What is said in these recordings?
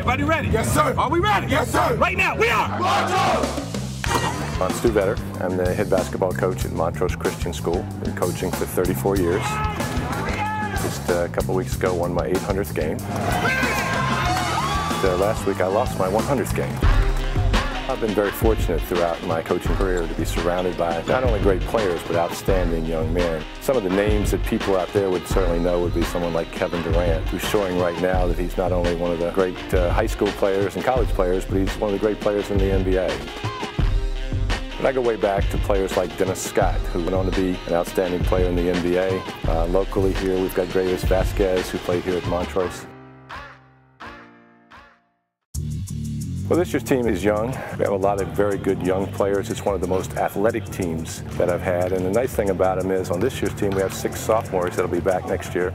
Everybody ready? Yes, sir. Are we ready? Yes, sir. Right now, we are. Montrose! I'm Stu Vetter. I'm the head basketball coach at Montrose Christian School. Been coaching for 34 years. Just a couple weeks ago, won my 800th game. Last week, I lost my 100th game. I've been very fortunate throughout my coaching career to be surrounded by not only great players, but outstanding young men. Some of the names that people out there would certainly know would be someone like Kevin Durant, who's showing right now that he's not only one of the great high school players and college players, but he's one of the great players in the NBA. And I go way back to players like Dennis Scott, who went on to be an outstanding player in the NBA. Locally here, we've got Gravis Vasquez, who played here at Montrose. Well, this year's team is young. We have a lot of very good young players. It's one of the most athletic teams that I've had. And the nice thing about them is on this year's team, we have 6 sophomores that'll be back next year,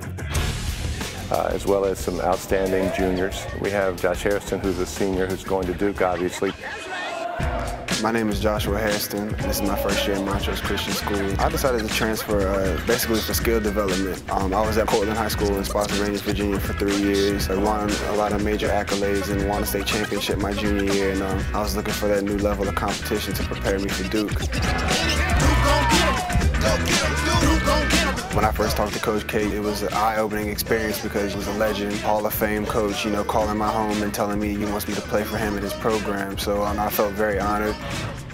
as well as some outstanding juniors. We have Josh Harrison, who's a senior, who's going to Duke, obviously. My name is Joshua Harrison. This is my first year at Montrose Christian School. I decided to transfer basically for skill development. I was at Cortland High School in Spotsylvania, Virginia for 3 years. I won a lot of major accolades and won a state championship my junior year. And I was looking for that new level of competition to prepare me for Duke. When I first talked to Coach K, it was an eye-opening experience because he was a legend, Hall of Fame coach, you know, calling my home and telling me he wants me to play for him in his program. So I felt very honored.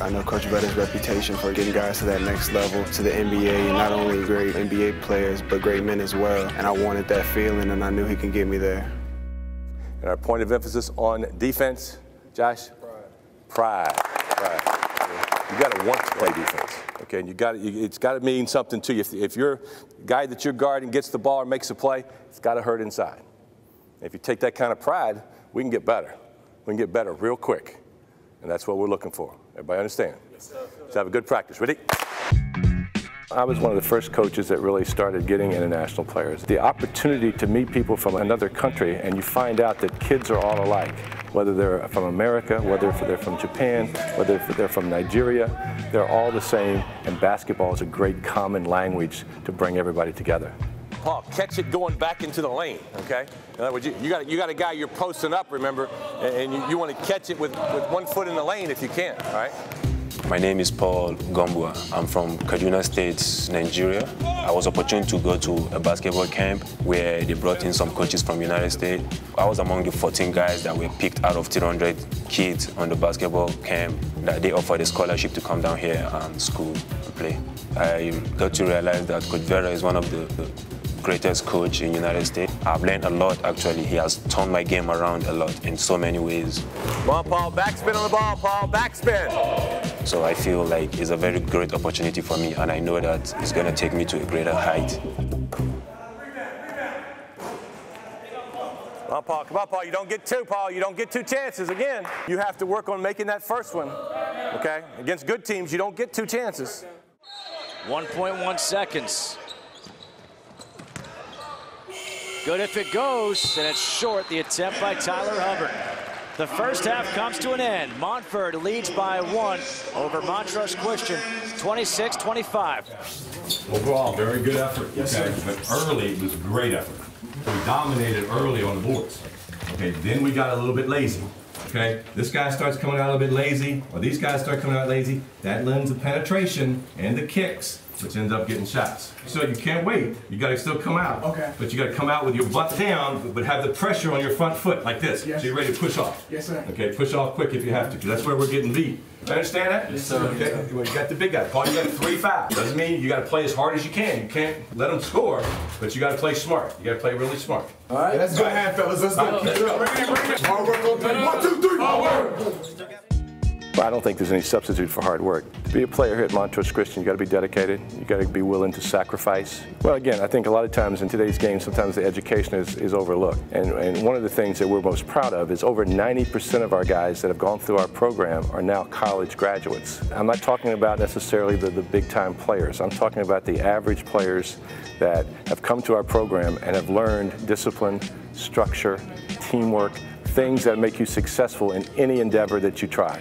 I know Coach Vetter's reputation for getting guys to that next level, to the NBA, and not only great NBA players, but great men as well. And I wanted that feeling, and I knew he could get me there. And our point of emphasis on defense, Josh? Pride. You got to want to play defense, okay? And it's got to mean something to you. If your guy that you're guarding gets the ball or makes a play, it's got to hurt inside. And if you take that kind of pride, we can get better. We can get better real quick, and that's what we're looking for. Everybody understand? Yes, sir. Let's have a good practice. Ready? I was one of the first coaches that really started getting international players. The opportunity to meet people from another country, and you find out that kids are all alike. Whether they're from America, whether they're from Japan, whether they're from Nigeria, they're all the same, and basketball is a great common language to bring everybody together. Paul, catch it going back into the lane, okay? In other words, you got a guy you're posting up, remember, and you want to catch it with 1 foot in the lane if you can, all right? My name is Paul Gombua. I'm from Kaduna State, Nigeria. I was opportune to go to a basketball camp where they brought in some coaches from the United States. I was among the 14 guys that were picked out of 300 kids on the basketball camp that they offered a scholarship to come down here and school and play. I got to realize that Coach Vetter is one of the greatest coach in the United States. I've learned a lot, actually. He has turned my game around a lot in so many ways. Come on, Paul, backspin on the ball, Paul, backspin. So I feel like it's a very great opportunity for me, and I know that it's going to take me to a greater height. Come on, Paul, you don't get 2, Paul. You don't get 2 chances again. You have to work on making that first one, okay? Against good teams, you don't get 2 chances. 1.1 seconds. Good if it goes, and it's short, the attempt by Tyler Hubbard. The first half comes to an end. Montford leads by 1 over Montrose Christian, 26-25. Overall, very good effort, okay? But early, it was a great effort. We dominated early on the boards. Okay, then we got a little bit lazy. Okay, this guy starts coming out a little bit lazy, or these guys start coming out lazy. That lends the penetration and the kicks, which ends up getting shots. So you can't wait. You got to still come out. Okay. But you got to come out with your butt down, but have the pressure on your front foot like this. Yes. So you're ready to push off. Yes, sir. Okay, push off quick if you have to, because that's where we're getting beat. You understand that? Yes, sir. Okay. Well, you got the big guy. Paul, you got 3 fouls. Doesn't mean you got to play as hard as you can. You can't let them score, but you got to play smart. You got to play really smart. All right, let's go ahead, fellas. Let's go. Keep it up. Hard work on 3. 1, 2, 3. Hard work. I don't think there's any substitute for hard work. To be a player here at Montrose Christian, you got to be dedicated. You got to be willing to sacrifice. Well, again, I think a lot of times in today's game, sometimes the education is overlooked. And one of the things that we're most proud of is over 90% of our guys that have gone through our program are now college graduates. I'm not talking about necessarily the big-time players. I'm talking about the average players that have come to our program and have learned discipline, structure, teamwork, things that make you successful in any endeavor that you try.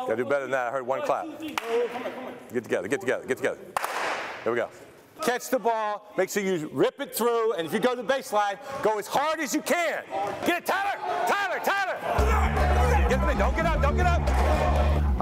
Gotta do better than that. I heard 1 clap. Get together. Here we go. catch the ball, make sure you rip it through, and if you go to the baseline, go as hard as you can. Get it, Tyler! Tyler! Tyler! Get me, don't get up, don't get up!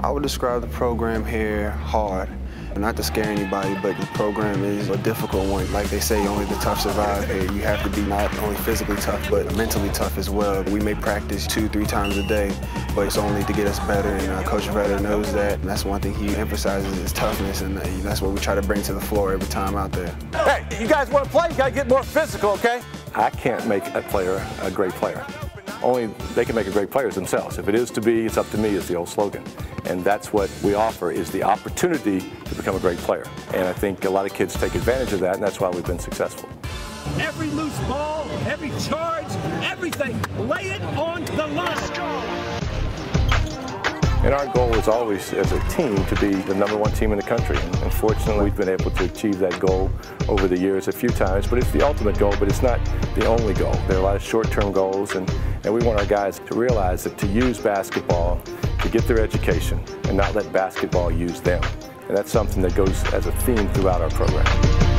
I would describe the program here hard. Not to scare anybody, but the program is a difficult one. Like they say, only the tough survive here. You have to be not only physically tough, but mentally tough as well. We may practice 2-3 times a day, but it's only to get us better, and Coach Vetter knows that. And that's one thing he emphasizes is toughness, and that's what we try to bring to the floor every time out there. Hey, you guys want to play? You got to get more physical, okay? I can't make a player a great player. Only they can make a great player themselves. If it is to be, it's up to me is the old slogan. And that's what we offer, is the opportunity to become a great player. And I think a lot of kids take advantage of that, and that's why we've been successful. Every loose ball, every charge, everything, lay it on the line. And our goal is always, as a team, to be the #1 team in the country. And fortunately, we've been able to achieve that goal over the years a few times. But it's the ultimate goal, but it's not the only goal. There are a lot of short-term goals, and we want our guys to realize that to use basketball to get their education and not let basketball use them. And that's something that goes as a theme throughout our program.